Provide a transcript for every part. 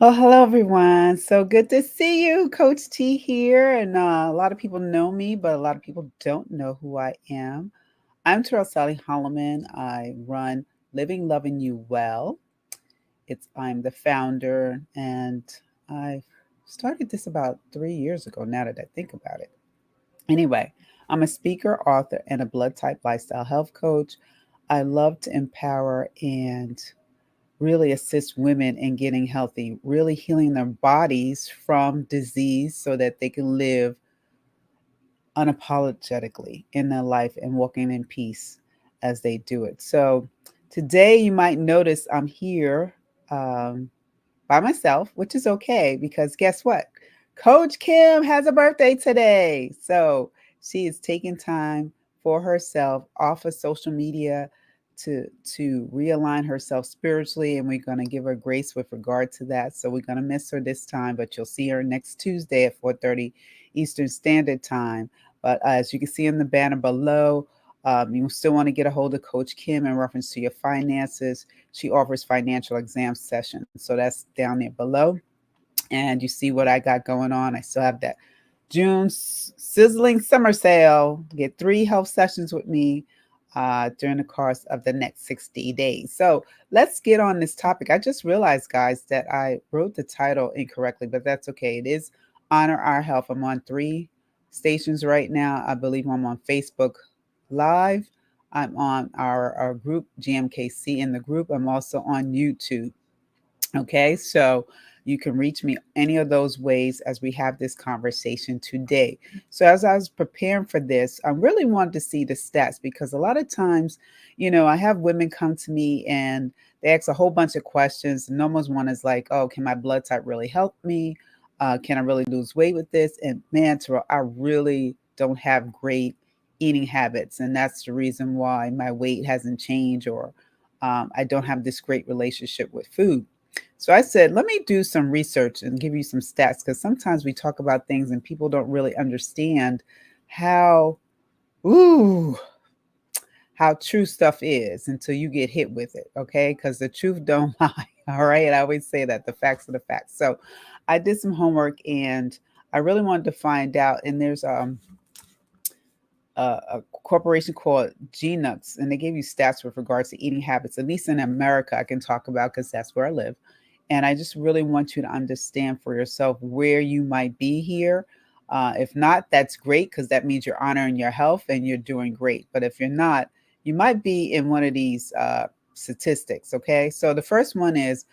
Well, hello everyone. So good to see you, Coach T here. And a lot of people know me, but a lot of people don't know who I am. I'm Terrell Sally Holloman. I run Living Loving You Well. I'm the founder, and I started this about 3 years ago. Now that I think about it. Anyway, I'm a speaker, author, and a blood type lifestyle health coach. I love to empower and really assist women in getting healthy, really healing their bodies from disease so that they can live unapologetically in their life and walking in peace as they do it. So today you might notice I'm here um, by myself, which is okay because guess what? Coach Kim has a birthday today. So she is taking time for herself off of social media to realign herself spiritually, and we're going to give her grace with regard to that. So we're going to miss her this time, but you'll see her next Tuesday at 4:30 Eastern Standard Time. But as you can see in the banner below, you still want to get a hold of Coach Kim in reference to your finances. She offers financial exam sessions. So that's down there below. And you see what I got going on. I still have that June sizzling summer sale. Get 3 health sessions with me during the course of the next 60 days. So let's get on this topic. I just realized, guys, that I wrote the title incorrectly, but that's okay. It is Honor Our Health. I'm on 3 stations right now. I believe I'm on Facebook Live. I'm on our group, GMKC in the group. I'm also on YouTube. Okay, so you can reach me any of those ways as we have this conversation today. So, as I was preparing for this, I really wanted to see the stats because a lot of times, I have women come to me and they ask a whole bunch of questions. And almost one is like, oh, can my blood type really help me? Can I really lose weight with this? And man, Terrell, I really don't have great eating habits. And that's the reason why my weight hasn't changed or I don't have this great relationship with food. So I said, let me do some research and give you some stats because sometimes we talk about things and people don't really understand how, ooh, how true stuff is until you get hit with it. Okay. Because the truth don't lie. All right. I always say that the facts are the facts. So I did some homework and I really wanted to find out. And there's a corporation called GNUX, and they gave you stats with regards to eating habits, at least in America, I can talk about because that's where I live. And I just really want you to understand for yourself where you might be here. If not, that's great because that means you're honoring your health and you're doing great. But if you're not, you might be in one of these statistics. Okay. So the first one is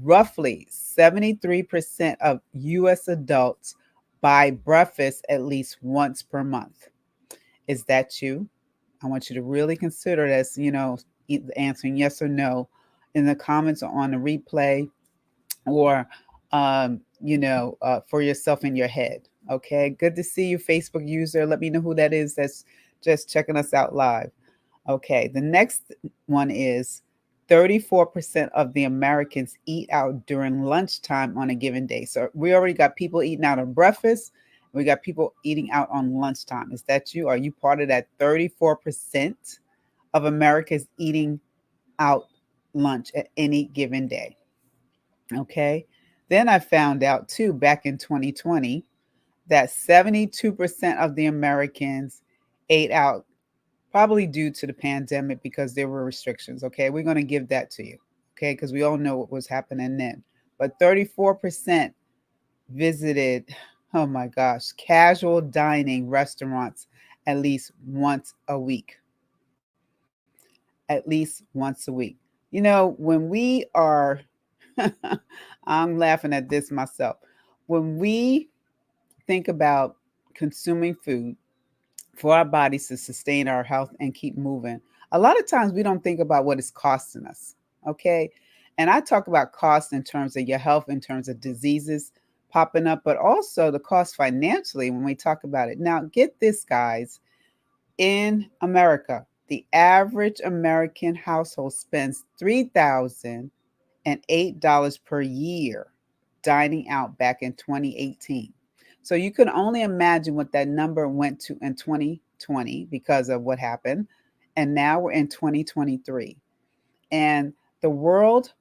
roughly 73% of US adults buy breakfast at least once per month. Is that you? I want you to really consider this, answering yes or no in the comments or on the replay or, for yourself in your head. Okay. Good to see you, Facebook user. Let me know who that is that's just checking us out live. Okay. The next one is 34% of the Americans eat out during lunchtime on a given day. So we already got people eating out on breakfast. We got people eating out on lunchtime. Is that you? Are you part of that 34% of Americans eating out lunch at any given day? Okay. Then I found out too back in 2020 that 72% of the Americans ate out, probably due to the pandemic because there were restrictions. Okay. We're going to give that to you. Okay. Because we all know what was happening then. But 34% visited, oh my gosh, casual dining restaurants at least once a week. At least once a week. When we are, I'm laughing at this myself. When we think about consuming food for our bodies to sustain our health and keep moving, a lot of times we don't think about what it's costing us. Okay. And I talk about cost in terms of your health, in terms of diseases popping up, but also the cost financially when we talk about it. Now, get this, guys. In America, the average American household spends $3,008 per year dining out back in 2018. So you can only imagine what that number went to in 2020 because of what happened. And now we're in 2023. And the world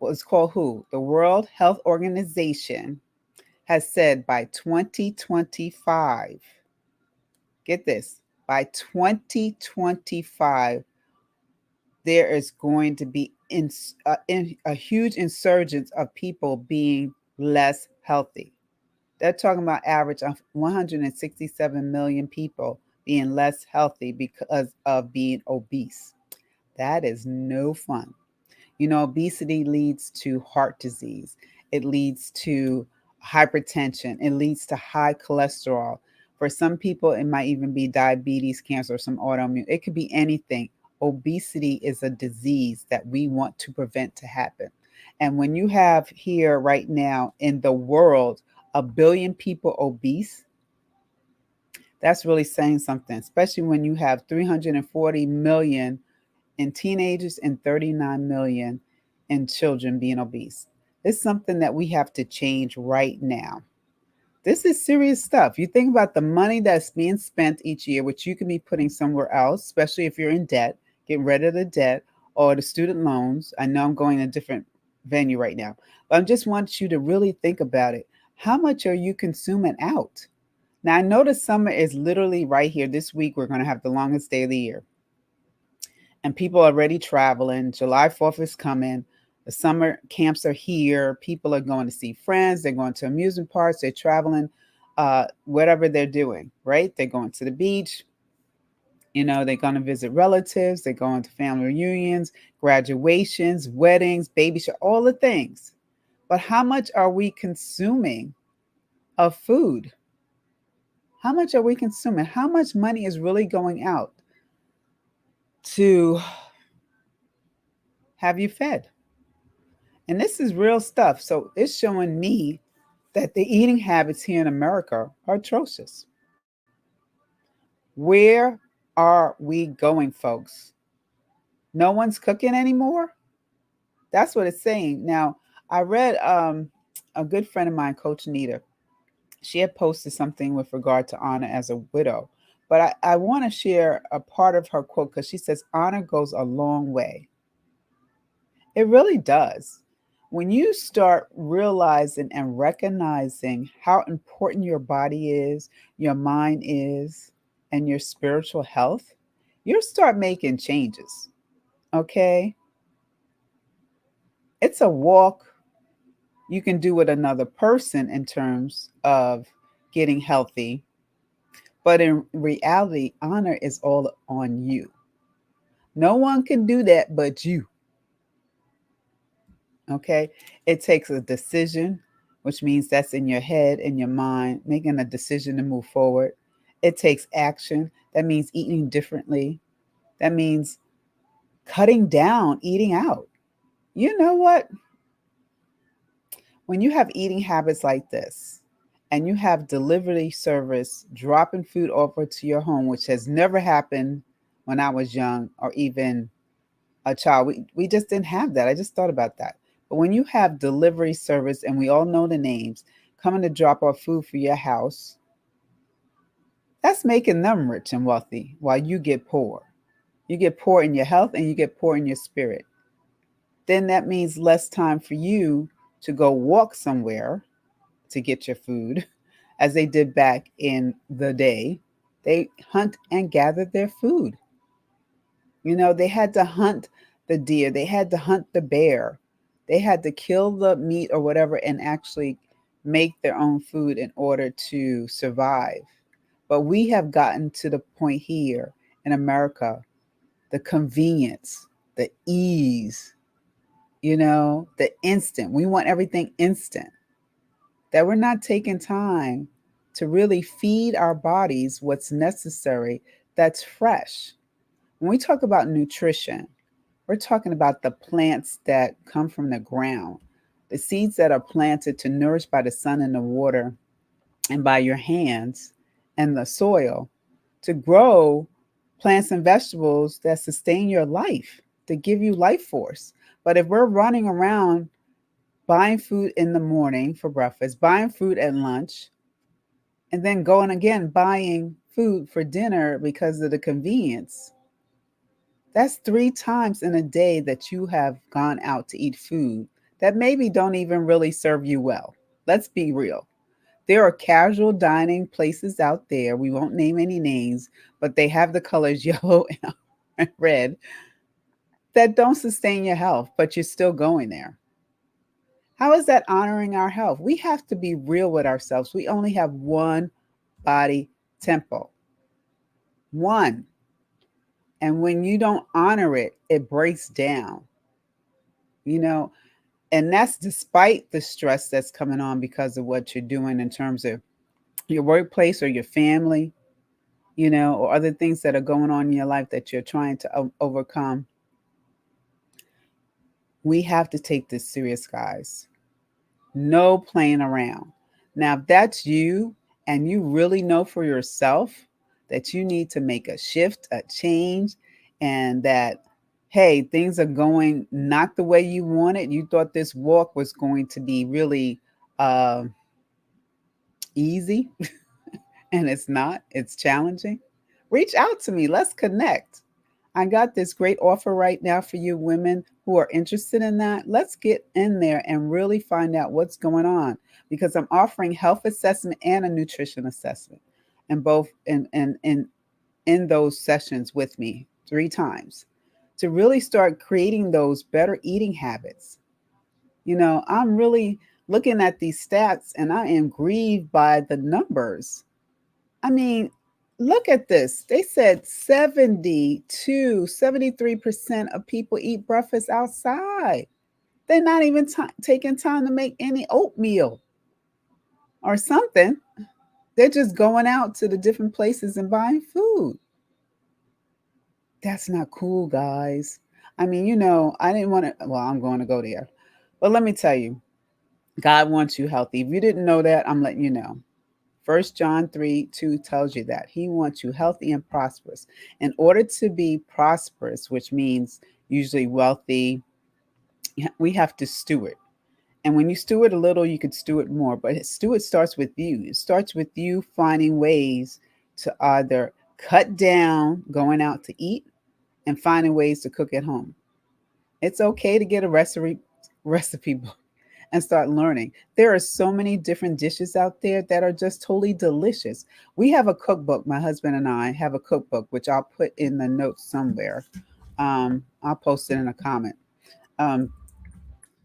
Well, it's called WHO, the World Health Organization, has said by 2025, get this, by 2025, there is going to be in a huge insurgence of people being less healthy. They're talking about average of 167 million people being less healthy because of being obese. That is no fun. You know, obesity leads to heart disease. It leads to hypertension. It leads to high cholesterol. For some people, it might even be diabetes, cancer, or some autoimmune. It could be anything. Obesity is a disease that we want to prevent to happen. And when you have here right now in the world 1 billion people obese, that's really saying something, especially when you have 340 million in teenagers and 39 million in children being obese. It's something that we have to change right now. This is serious stuff. You think about the money that's being spent each year, which you can be putting somewhere else, especially if you're in debt, get rid of the debt or the student loans. I know I'm going a different venue right now, but I just want you to really think about it. How much are you consuming out? Now, I know the summer is literally right here. This week, we're going to have the longest day of the year. And people are already traveling. July 4th is coming. The summer camps are here. People are going to see friends. They're going to amusement parks. They're traveling, whatever they're doing, right? They're going to the beach. You know, they're going to visit relatives. They're going to family reunions, graduations, weddings, baby shower, all the things. But how much are we consuming of food? How much are we consuming? How much money is really going out to have you fed? And this is real stuff. So it's showing me that the eating habits here in America are atrocious. Where are we going, folks? No one's cooking anymore? That's what it's saying. Now, I read a good friend of mine, Coach Nita. She had posted something with regard to honor as a widow. But I want to share a part of her quote because she says, honor goes a long way. It really does. When you start realizing and recognizing how important your body is, your mind is, and your spiritual health, you'll start making changes. Okay? It's a walk you can do with another person in terms of getting healthy, but in reality, honor is all on you. No one can do that but you. Okay. It takes a decision, which means that's in your head, in your mind, making a decision to move forward. It takes action. That means eating differently. That means cutting down, eating out. You know what? When you have eating habits like this and you have delivery service dropping food over to your home, which has never happened when I was young or even a child. We just didn't have that. I just thought about that. But when you have delivery service and we all know the names coming to drop off food for your house, that's making them rich and wealthy while you get poor. You get poor in your health and you get poor in your spirit. Then that means less time for you to go walk somewhere to get your food, as they did back in the day. They hunt and gather their food. You know, they had to hunt the deer, they had to hunt the bear, they had to kill the meat or whatever and actually make their own food in order to survive. But we have gotten to the point here in America, the convenience, the ease, you know, the instant. We want everything instant, that we're not taking time to really feed our bodies what's necessary that's fresh. When we talk about nutrition, we're talking about the plants that come from the ground, the seeds that are planted to nourish by the sun and the water and by your hands and the soil to grow plants and vegetables that sustain your life, to give you life force. But if we're running around buying food in the morning for breakfast, buying food at lunch, and then going again buying food for dinner because of the convenience, that's 3 times in a day that you have gone out to eat food that maybe don't even really serve you well. Let's be real. There are casual dining places out there. We won't name any names, but they have the colors yellow and red that don't sustain your health, but you're still going there. How is that honoring our health? We have to be real with ourselves. We only have one body temple, one. And when you don't honor it, it breaks down, you know, and that's despite the stress that's coming on because of what you're doing in terms of your workplace or your family, or other things that are going on in your life that you're trying to overcome. We have to take this serious, guys. No playing around. Now, if that's you and you really know for yourself that you need to make a shift, a change, and that, hey, things are going not the way you wanted, you thought this walk was going to be really uh, easy, and it's not, it's challenging, reach out to me. Let's connect. I got this great offer right now for you women who are interested in that. Let's get in there and really find out what's going on because I'm offering health assessment and a nutrition assessment and both in those sessions with me 3 times to really start creating those better eating habits. I'm really looking at these stats and I am grieved by the numbers. I mean, look at this. They said 70 to 73% of people eat breakfast outside. They're not even taking time to make any oatmeal or something. They're just going out to the different places and buying food. That's not cool, guys. I mean, I didn't want to, well, I'm going to go there. But let me tell you, God wants you healthy. If you didn't know that, I'm letting you know. 1 John 3:2 tells you that he wants you healthy and prosperous. In order to be prosperous, which means usually wealthy, we have to steward. And when you steward a little, you could steward more. But steward starts with you. It starts with you finding ways to either cut down going out to eat and finding ways to cook at home. It's okay to get a recipe book and start learning. There are so many different dishes out there that are just totally delicious. We have a cookbook. My husband and I have a cookbook, which I'll put in the notes somewhere. I'll post it in a comment. Um,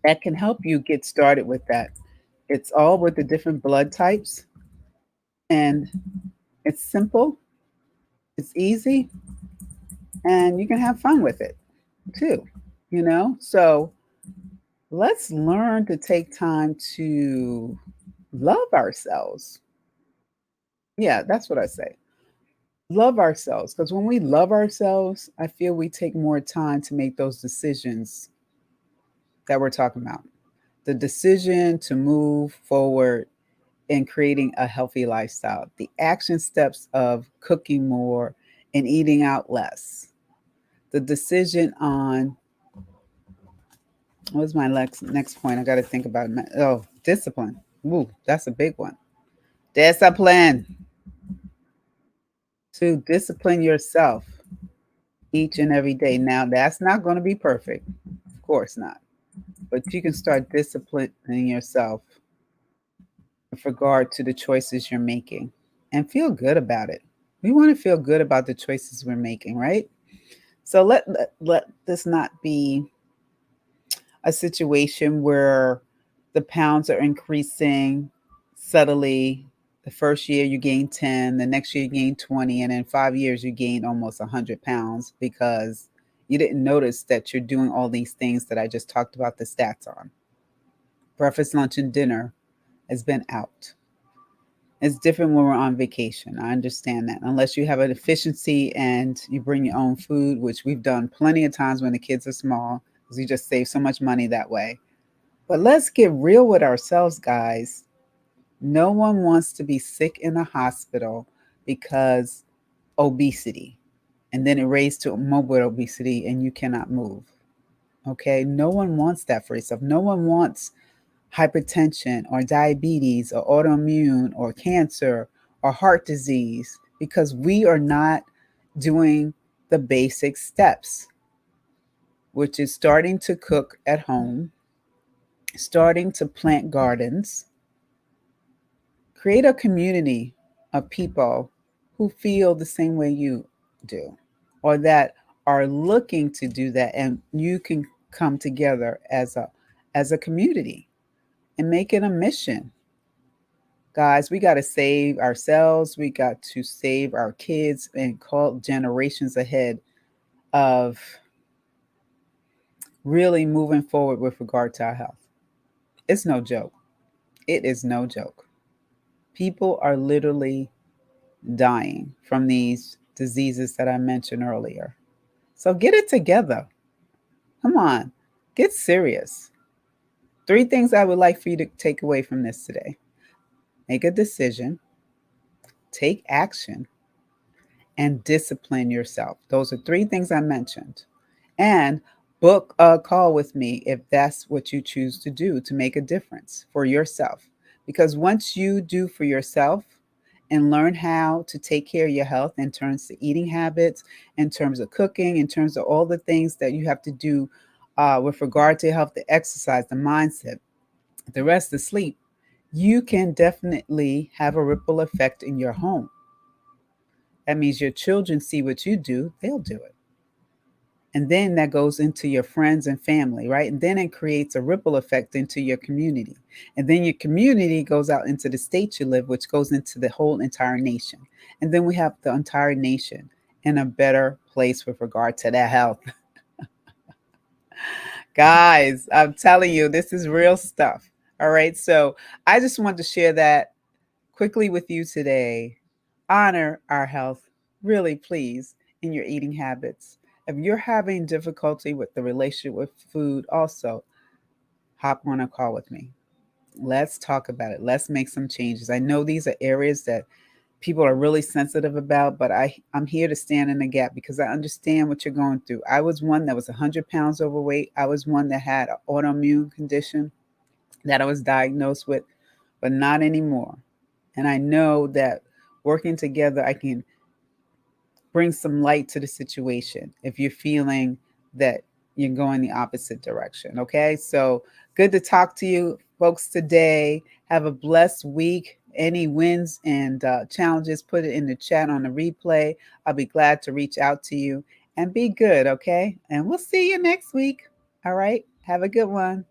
that can help you get started with that. It's all with the different blood types, and it's simple, it's easy, and you can have fun with it too. So let's learn to take time to love ourselves. Yeah, that's what I say. Love ourselves. Because when we love ourselves, I feel we take more time to make those decisions that we're talking about. The decision to move forward in creating a healthy lifestyle, the action steps of cooking more and eating out less, the decision on what's my next point? I got to think about it. Oh, discipline. Ooh, that's a big one. Discipline. To discipline yourself each and every day. Now, that's not going to be perfect. Of course not. But you can start disciplining yourself with regard to the choices you're making and feel good about it. We want to feel good about the choices we're making, right? So let this not be a situation where the pounds are increasing subtly. The first year you gain 10, the next year you gain 20, and in 5 years you gain almost 100 pounds because you didn't notice that you're doing all these things that I just talked about the stats on. Breakfast, lunch, and dinner has been out. It's different when we're on vacation. I understand that. Unless you have an efficiency and you bring your own food, which we've done plenty of times when the kids are small, because we just save so much money that way. But let's get real with ourselves, guys. No one wants to be sick in a hospital because obesity, and then it raised to morbid obesity and you cannot move. Okay? No one wants that for yourself. No one wants hypertension or diabetes or autoimmune or cancer or heart disease because we are not doing the basic steps, which is starting to cook at home starting to plant gardens, create a community of people who feel the same way you do, or that are looking to do that, and you can come together as a community and make it a mission. Guys, we got to save ourselves, we got to save our kids and call generations ahead of really moving forward with regard to our health. It's no joke. It is no joke. People are literally dying from these diseases that I mentioned earlier. So get it together. Come on, get serious. Three things I would like for you to take away from this today: make a decision, take action, and discipline yourself. Those are three things I mentioned. And book a call with me if that's what you choose to do to make a difference for yourself. Because once you do for yourself and learn how to take care of your health in terms of eating habits, in terms of cooking, in terms of all the things that you have to do with regard to health, the exercise, the mindset, the rest, the sleep, you can definitely have a ripple effect in your home. That means your children see what you do, they'll do it. And then that goes into your friends and family, right? And then it creates a ripple effect into your community. And then your community goes out into the state you live, which goes into the whole entire nation. And then we have the entire nation in a better place with regard to their health. Guys, I'm telling you, this is real stuff. All right. So I just wanted to share that quickly with you today. Honor our health, really, please, in your eating habits. If you're having difficulty with the relationship with food, also hop on a call with me. Let's talk about it. Let's make some changes. I know these are areas that people are really sensitive about, but I'm here to stand in the gap because I understand what you're going through. I was one that was 100 pounds overweight. I was one that had an autoimmune condition that I was diagnosed with, but not anymore. And I know that working together, I can bring some light to the situation if you're feeling that you're going the opposite direction. Okay. So good to talk to you folks today. Have a blessed week. Any wins and challenges, put it in the chat on the replay. I'll be glad to reach out to you, and be good. Okay. And we'll see you next week. All right. Have a good one.